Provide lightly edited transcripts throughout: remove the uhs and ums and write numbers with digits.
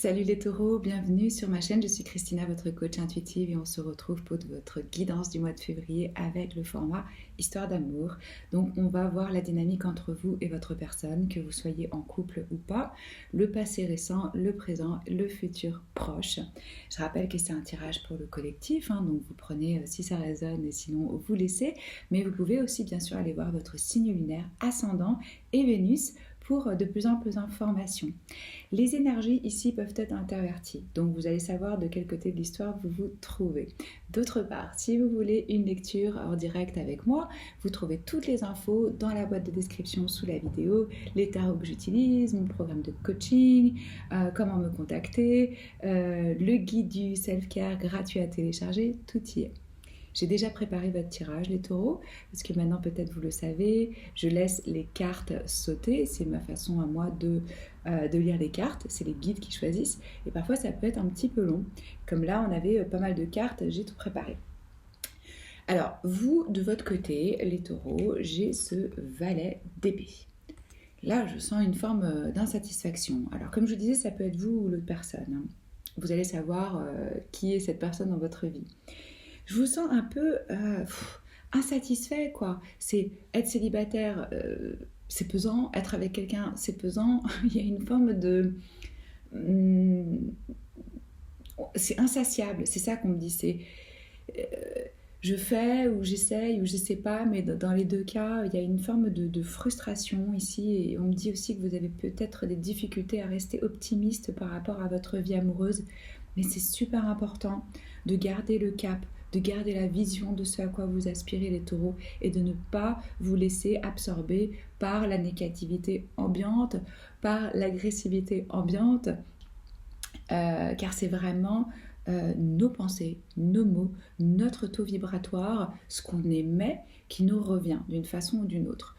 Salut les taureaux, bienvenue sur ma chaîne, je suis Christina, votre coach intuitive et on se retrouve pour votre guidance du mois de février avec le format Histoire d'amour. Donc on va voir la dynamique entre vous et votre personne, que vous soyez en couple ou pas, le passé récent, le présent, le futur proche. Je rappelle que c'est un tirage pour le collectif, donc vous prenez si ça résonne et sinon vous laissez, mais vous pouvez aussi bien sûr aller voir votre signe lunaire, ascendant et Vénus pour de plus en plus d'informations. Les énergies ici peuvent être interverties, donc vous allez savoir de quel côté de l'histoire vous vous trouvez. D'autre part, si vous voulez une lecture en direct avec moi, vous trouvez toutes les infos dans la boîte de description sous la vidéo, les tarots que j'utilise, mon programme de coaching, comment me contacter, le guide du self-care gratuit à télécharger, tout y est. J'ai déjà préparé votre tirage, les taureaux, parce que maintenant, peut-être vous le savez, je laisse les cartes sauter. C'est ma façon à moi de lire les cartes. C'est les guides qui choisissent. Et parfois, ça peut être un petit peu long. Comme là, on avait pas mal de cartes, j'ai tout préparé. Alors, vous, de votre côté, les taureaux, j'ai ce valet d'épée. Là, je sens une forme d'insatisfaction. Alors, comme je disais, ça peut être vous ou l'autre personne. Vous allez savoir qui est cette personne dans votre vie. Je vous sens un peu insatisfait, quoi. C'est être célibataire, c'est pesant. Être avec quelqu'un, c'est pesant. Il y a une forme de... c'est insatiable, c'est ça qu'on me dit. C'est... je fais ou j'essaye ou je sais pas, mais dans les deux cas, il y a une forme de frustration ici. Et on me dit aussi que vous avez peut-être des difficultés à rester optimiste par rapport à votre vie amoureuse. Mais c'est super important de garder le cap, de garder la vision de ce à quoi vous aspirez, les taureaux, et de ne pas vous laisser absorber par la négativité ambiante, par l'agressivité ambiante, car c'est vraiment nos pensées, nos mots, notre taux vibratoire, ce qu'on émet, qui nous revient d'une façon ou d'une autre.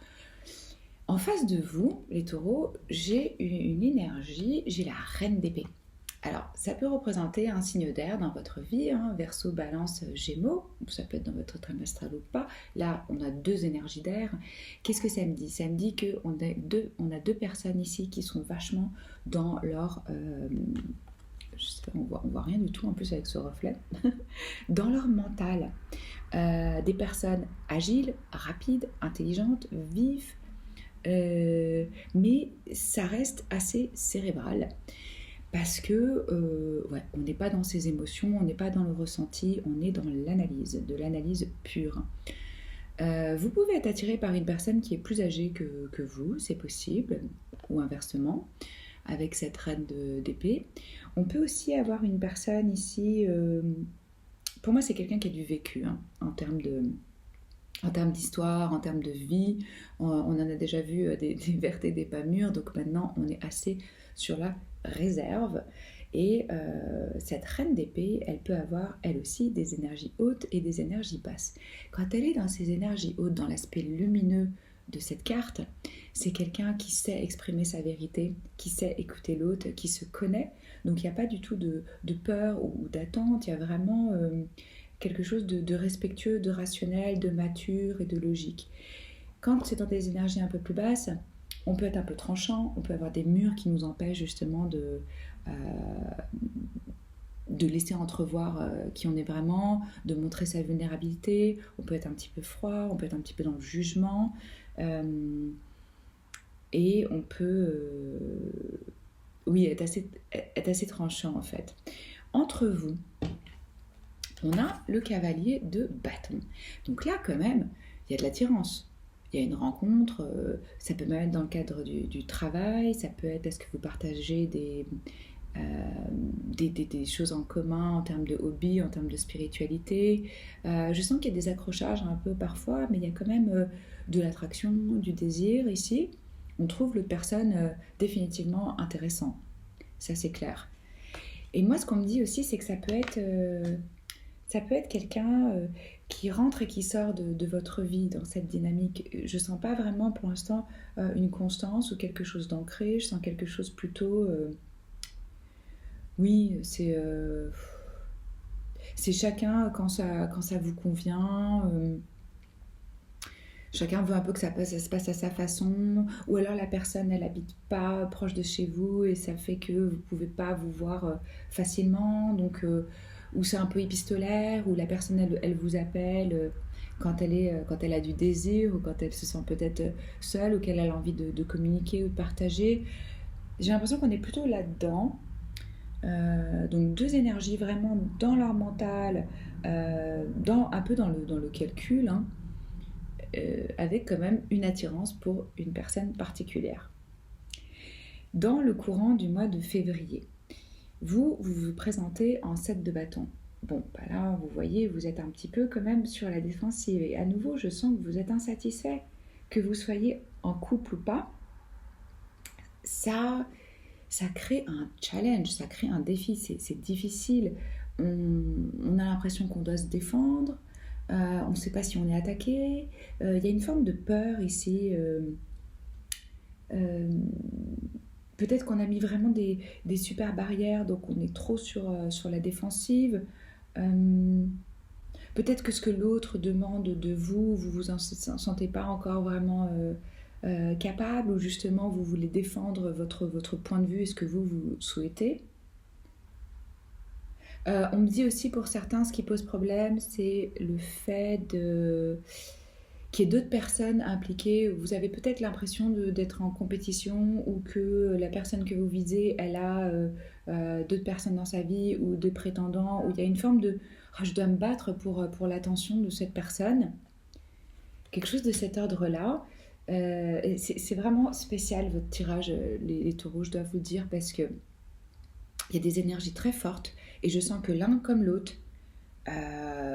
En face de vous, les taureaux, j'ai une énergie, j'ai la reine d'épée. Alors, ça peut représenter un signe d'air dans votre vie, Verseau, Balance, Gémeaux, ça peut être dans votre thème astral ou pas. Là, on a deux énergies d'air. Qu'est-ce que ça me dit? Ça me dit qu'on a deux personnes ici qui sont vachement dans leur... je sais pas, on voit rien du tout en plus avec ce reflet. Dans leur mental. Des personnes agiles, rapides, intelligentes, vives, mais ça reste assez cérébral. Parce que on n'est pas dans ses émotions, on n'est pas dans le ressenti, on est dans l'analyse, de l'analyse pure. Vous pouvez être attiré par une personne qui est plus âgée que vous, c'est possible, ou inversement, avec cette reine d'épée. On peut aussi avoir une personne ici, pour moi c'est quelqu'un qui a du vécu, en termes d'histoire, en termes de vie. On en a déjà vu des vertes et des pas mûres, donc maintenant on est assez sur la réserve. Et cette reine d'épée, elle peut avoir elle aussi des énergies hautes et des énergies basses. Quand elle est dans ces énergies hautes, dans l'aspect lumineux de cette carte, c'est quelqu'un qui sait exprimer sa vérité, qui sait écouter l'autre, qui se connaît. Donc il n'y a pas du tout de peur ou d'attente, il y a vraiment quelque chose de respectueux, de rationnel, de mature et de logique. Quand c'est dans des énergies un peu plus basses, on peut être un peu tranchant, on peut avoir des murs qui nous empêchent justement de laisser entrevoir qui on est vraiment, de montrer sa vulnérabilité. On peut être un petit peu froid, on peut être un petit peu dans le jugement, et on peut être assez tranchant en fait. Entre vous, on a le cavalier de bâton. Donc là quand même, il y a de l'attirance. Il y a une rencontre, ça peut même être dans le cadre du travail, ça peut être est-ce que vous partagez des choses en commun en termes de hobby, en termes de spiritualité. Je sens qu'il y a des accrochages un peu parfois, mais il y a quand même de l'attraction, du désir ici. On trouve l'autre personne définitivement intéressant, ça c'est clair. Et moi ce qu'on me dit aussi c'est que ça peut être quelqu'un qui rentre et qui sort de votre vie dans cette dynamique. Je ne sens pas vraiment pour l'instant une constance ou quelque chose d'ancré, je sens quelque chose plutôt... c'est chacun quand ça vous convient. Chacun veut un peu que ça se passe à sa façon, ou alors la personne, elle habite pas proche de chez vous et ça fait que vous pouvez pas vous voir facilement, donc ou c'est un peu épistolaire, ou la personne, elle vous appelle quand elle a du désir, ou quand elle se sent peut-être seule, ou qu'elle a l'envie de communiquer ou de partager. J'ai l'impression qu'on est plutôt là-dedans. Donc deux énergies vraiment dans leur mental, un peu dans le calcul, hein, avec quand même une attirance pour une personne particulière. Dans le courant du mois de février, vous vous présentez en 7 de bâton. Bon, bah là, vous voyez, vous êtes un petit peu quand même sur la défensive. Et à nouveau, je sens que vous êtes insatisfait. Que vous soyez en couple ou pas, ça crée un challenge, ça crée un défi. C'est difficile. On a l'impression qu'on doit se défendre. On ne sait pas si on est attaqué. Il y a une forme de peur ici. Euh, Peut-être qu'on a mis vraiment des super barrières, donc on est trop sur la défensive. Euh, Peut-être que ce que l'autre demande de vous, vous vous en sentez pas encore vraiment capable, ou justement vous voulez défendre votre point de vue et ce que vous souhaitez. On me dit aussi pour certains, ce qui pose problème, c'est le fait qu'il y ait d'autres personnes impliquées. Vous avez peut-être l'impression d'être en compétition, ou que la personne que vous visez, elle a d'autres personnes dans sa vie, ou de prétendants, où il y a une forme de ah, je dois me battre pour l'attention de cette personne. Quelque chose de cet ordre-là. C'est vraiment spécial votre tirage, les taureaux, je dois vous le dire, parce que il y a des énergies très fortes et je sens que l'un comme l'autre,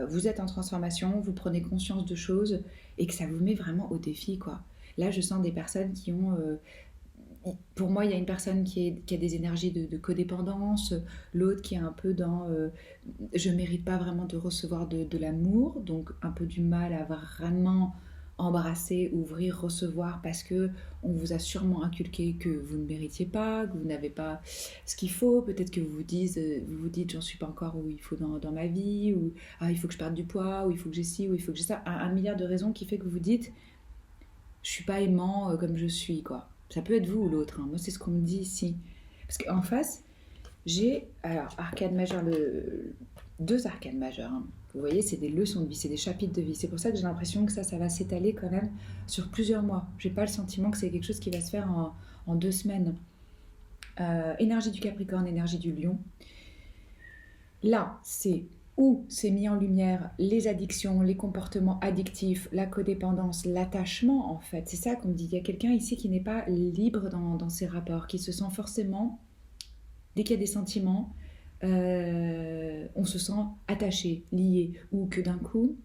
vous êtes en transformation, vous prenez conscience de choses et que ça vous met vraiment au défi, quoi. Là, je sens des personnes qui ont... pour moi, il y a une personne qui a des énergies de codépendance, l'autre qui est un peu dans je ne mérite pas vraiment de recevoir de l'amour, donc un peu du mal à vraiment embrasser, ouvrir, recevoir, parce que on vous a sûrement inculqué que vous ne méritiez pas, que vous n'avez pas ce qu'il faut. Peut-être que vous vous dites j'en suis pas encore où il faut dans ma vie, ou ah, il faut que je perde du poids, ou il faut que j'ai ci, ou il faut que j'ai ça. Un milliard de raisons qui fait que vous dites je suis pas aimant comme je suis, quoi. Ça peut être vous ou l'autre, hein. Moi, c'est ce qu'on me dit ici. Parce qu'en face, j'ai, alors, arcade majeur, deux arcades majeures, hein. Vous voyez, c'est des leçons de vie, c'est des chapitres de vie. C'est pour ça que j'ai l'impression que ça va s'étaler quand même sur plusieurs mois. J'ai pas le sentiment que c'est quelque chose qui va se faire en 2 semaines. Énergie du Capricorne, énergie du Lion. Là, c'est où c'est mis en lumière les addictions, les comportements addictifs, la codépendance, l'attachement, en fait. C'est ça qu'on me dit. Il y a quelqu'un ici qui n'est pas libre dans ses rapports, qui se sent forcément, dès qu'il y a des sentiments, on se sent attaché, lié, ou que d'un coup,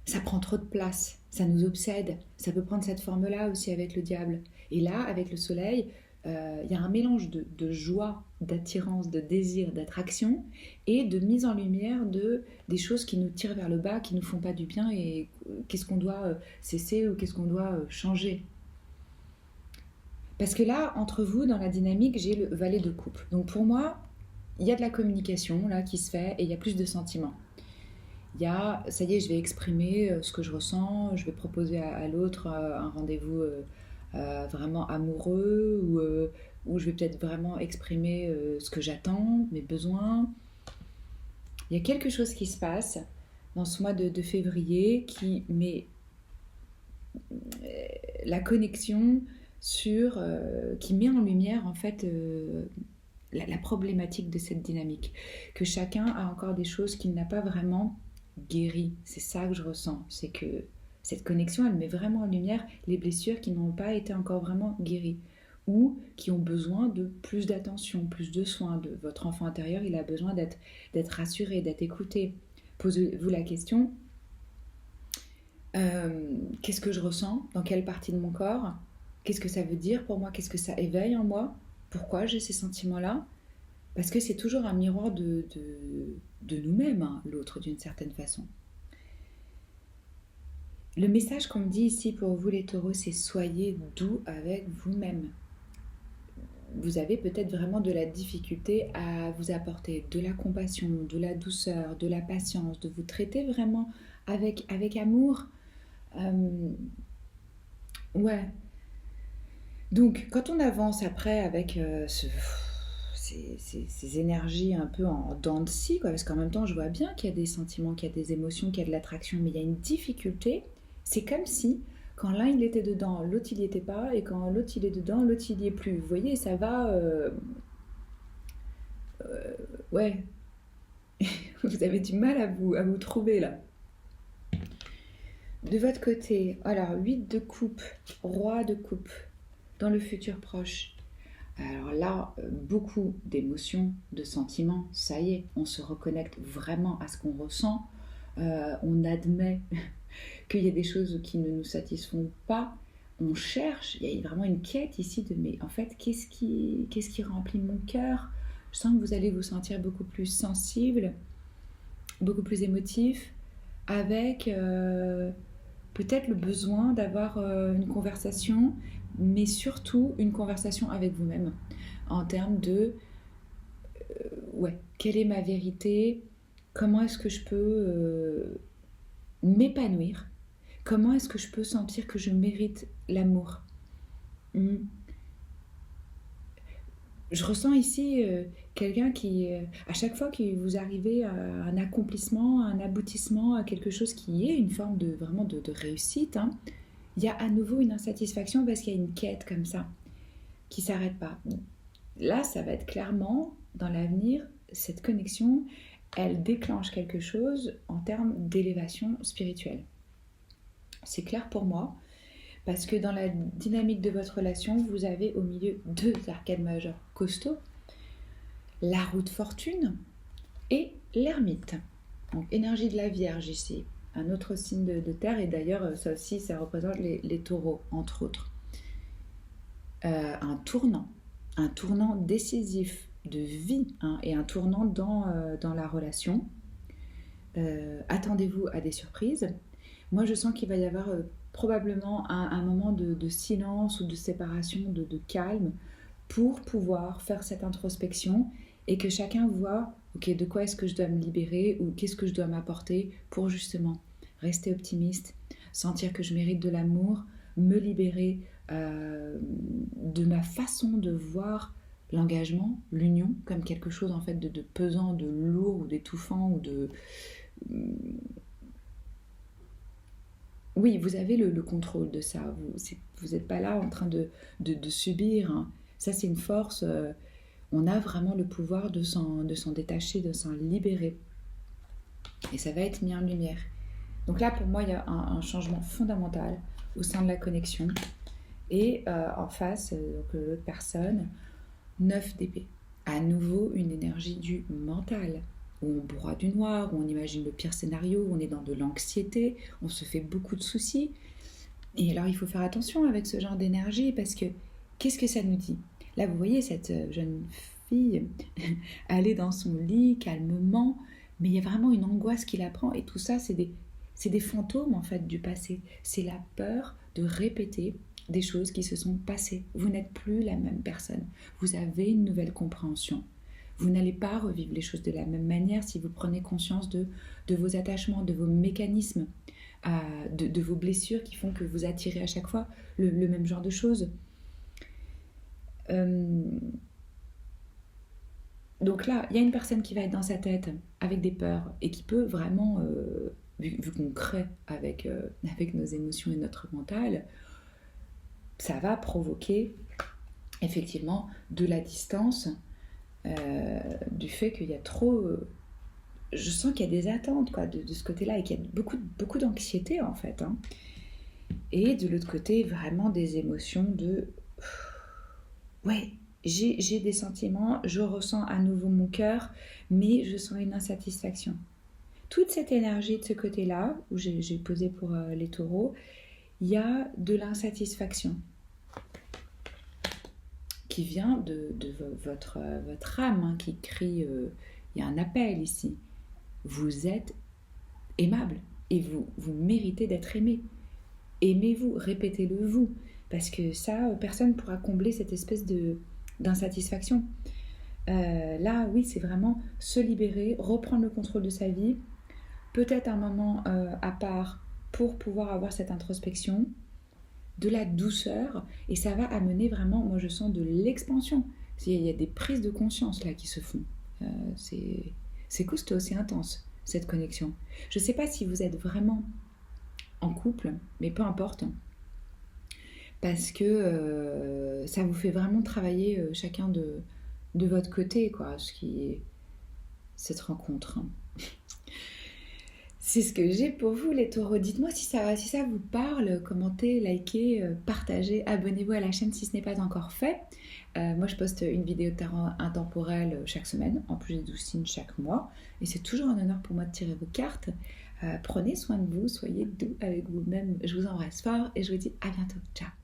ça prend trop de place, ça nous obsède. Ça peut prendre cette forme-là aussi avec le diable. Et là, avec le soleil, y a un mélange de joie, d'attirance, de désir, d'attraction, et de mise en lumière des choses qui nous tirent vers le bas, qui nous font pas du bien, et qu'est-ce qu'on doit cesser, ou qu'est-ce qu'on doit changer. Parce que là, entre vous, dans la dynamique, j'ai le valet de coupe. Donc pour moi, il y a de la communication là qui se fait, et il y a plus de sentiments. Il y a, ça y est, je vais exprimer ce que je ressens, je vais proposer à l'autre un rendez-vous vraiment amoureux, ou je vais peut-être vraiment exprimer ce que j'attends, mes besoins. Il y a quelque chose qui se passe dans ce mois de février qui met la connexion qui met en lumière en fait la problématique de cette dynamique. Que chacun a encore des choses qu'il n'a pas vraiment guéries. C'est ça que je ressens. C'est que cette connexion, elle met vraiment en lumière les blessures qui n'ont pas été encore vraiment guéries, ou qui ont besoin de plus d'attention, plus de soins. De votre enfant intérieur, il a besoin d'être rassuré, d'être écouté. Posez-vous la question, qu'est-ce que je ressens? Dans quelle partie de mon corps? Qu'est-ce que ça veut dire pour moi? Qu'est-ce que ça éveille en moi? Pourquoi j'ai ces sentiments-là? Parce que c'est toujours un miroir de nous-mêmes, hein, l'autre, d'une certaine façon. Le message qu'on me dit ici pour vous les taureaux, c'est soyez doux avec vous-même. Vous avez peut-être vraiment de la difficulté à vous apporter de la compassion, de la douceur, de la patience, de vous traiter vraiment avec amour. Euh, ouais. Donc, quand on avance après avec ces énergies un peu en dents de scie, quoi, parce qu'en même temps, je vois bien qu'il y a des sentiments, qu'il y a des émotions, qu'il y a de l'attraction, mais il y a une difficulté. C'est comme si, quand l'un il était dedans, l'autre il n'y était pas, et quand l'autre il est dedans, l'autre il n'y est plus. Vous voyez, ça va. Ouais, vous avez du mal à vous trouver là. De votre côté, alors 8 de coupe, roi de coupe, dans le futur proche. Alors là, beaucoup d'émotions, de sentiments, ça y est, on se reconnecte vraiment à ce qu'on ressent, on admet qu'il y a des choses qui ne nous satisfont pas, on cherche, il y a vraiment une quête ici de mais en fait, qu'est-ce qui remplit mon cœur. Je sens que vous allez vous sentir beaucoup plus sensible, beaucoup plus émotif, avec peut-être le besoin d'avoir une conversation, mais surtout une conversation avec vous-même en termes de ouais, quelle est ma vérité, comment est-ce que je peux m'épanouir, comment est-ce que je peux sentir que je mérite l'amour. Hmm. Je ressens ici quelqu'un qui, à chaque fois que vous arrivez à un accomplissement, à un aboutissement, à quelque chose qui est une forme de vraiment de réussite, hein, il y a à nouveau une insatisfaction parce qu'il y a une quête comme ça qui ne s'arrête pas. Là, ça va être clairement, dans l'avenir, cette connexion, elle déclenche quelque chose en termes d'élévation spirituelle. C'est clair pour moi, parce que dans la dynamique de votre relation, vous avez au milieu deux arcades majeures costauds, la roue de fortune et l'ermite. Donc énergie de la Vierge ici, un autre signe de terre, et d'ailleurs ça aussi ça représente les taureaux, entre autres. Un tournant décisif de vie, hein, et un tournant dans la relation. Attendez-vous à des surprises. Moi, je sens qu'il va y avoir probablement un moment de silence ou de séparation, de calme, pour pouvoir faire cette introspection et que chacun voit, ok, de quoi est-ce que je dois me libérer ou qu'est-ce que je dois m'apporter pour justement rester optimiste, sentir que je mérite de l'amour, me libérer de ma façon de voir l'engagement, l'union, comme quelque chose en fait de pesant, de lourd ou d'étouffant ou de... Oui, vous avez le contrôle de ça. Vous n'êtes pas là en train de subir, hein. Ça, c'est une force. On a vraiment le pouvoir de s'en détacher, de s'en libérer. Et ça va être mis en lumière. Donc là, pour moi, il y a un changement fondamental au sein de la connexion. Et en face, donc, l'autre personne, 9 d'épée. À nouveau, une énergie du mental, où on broie du noir, où on imagine le pire scénario, où on est dans de l'anxiété, on se fait beaucoup de soucis. Et alors, il faut faire attention avec ce genre d'énergie, parce que qu'est-ce que ça nous dit? Là, vous voyez cette jeune fille aller dans son lit calmement, mais il y a vraiment une angoisse qui la prend, et tout ça, c'est des fantômes, en fait, du passé. C'est la peur de répéter des choses qui se sont passées. Vous n'êtes plus la même personne. Vous avez une nouvelle compréhension. Vous n'allez pas revivre les choses de la même manière si vous prenez conscience de vos attachements, de vos mécanismes, de vos blessures qui font que vous attirez à chaque fois le même genre de choses. Donc là, il y a une personne qui va être dans sa tête avec des peurs et qui peut vraiment, vu qu'on crée avec nos émotions et notre mental, ça va provoquer effectivement de la distance, du fait qu'il y a trop... je sens qu'il y a des attentes quoi, de ce côté-là et qu'il y a beaucoup d'anxiété en fait, hein. Et de l'autre côté, vraiment des émotions de... Ouais, j'ai des sentiments, je ressens à nouveau mon cœur, mais je sens une insatisfaction. Toute cette énergie de ce côté-là, où j'ai posé pour les taureaux, il y a de l'insatisfaction qui vient de votre âme, hein, qui crie, il y a un appel ici. Vous êtes aimable et vous méritez d'être aimé. Aimez-vous, répétez-le vous, parce que ça, personne ne pourra combler cette espèce d'insatisfaction. Là, oui, c'est vraiment se libérer, reprendre le contrôle de sa vie, peut-être un moment à part pour pouvoir avoir cette introspection, de la douceur, et ça va amener vraiment, moi je sens de l'expansion. Il y a des prises de conscience là qui se font. C'est costaud, c'est intense cette connexion. Je ne sais pas si vous êtes vraiment en couple, mais peu importe, parce que ça vous fait vraiment travailler chacun de votre côté, quoi, ce qui est cette rencontre. C'est ce que j'ai pour vous les taureaux. Dites-moi si ça vous parle, commentez, likez, partagez, abonnez-vous à la chaîne si ce n'est pas encore fait. Moi je poste une vidéo de tarot intemporel chaque semaine, en plus des 12 signes chaque mois. Et c'est toujours un honneur pour moi de tirer vos cartes. Prenez soin de vous, soyez doux avec vous-même. Je vous embrasse fort et je vous dis à bientôt. Ciao.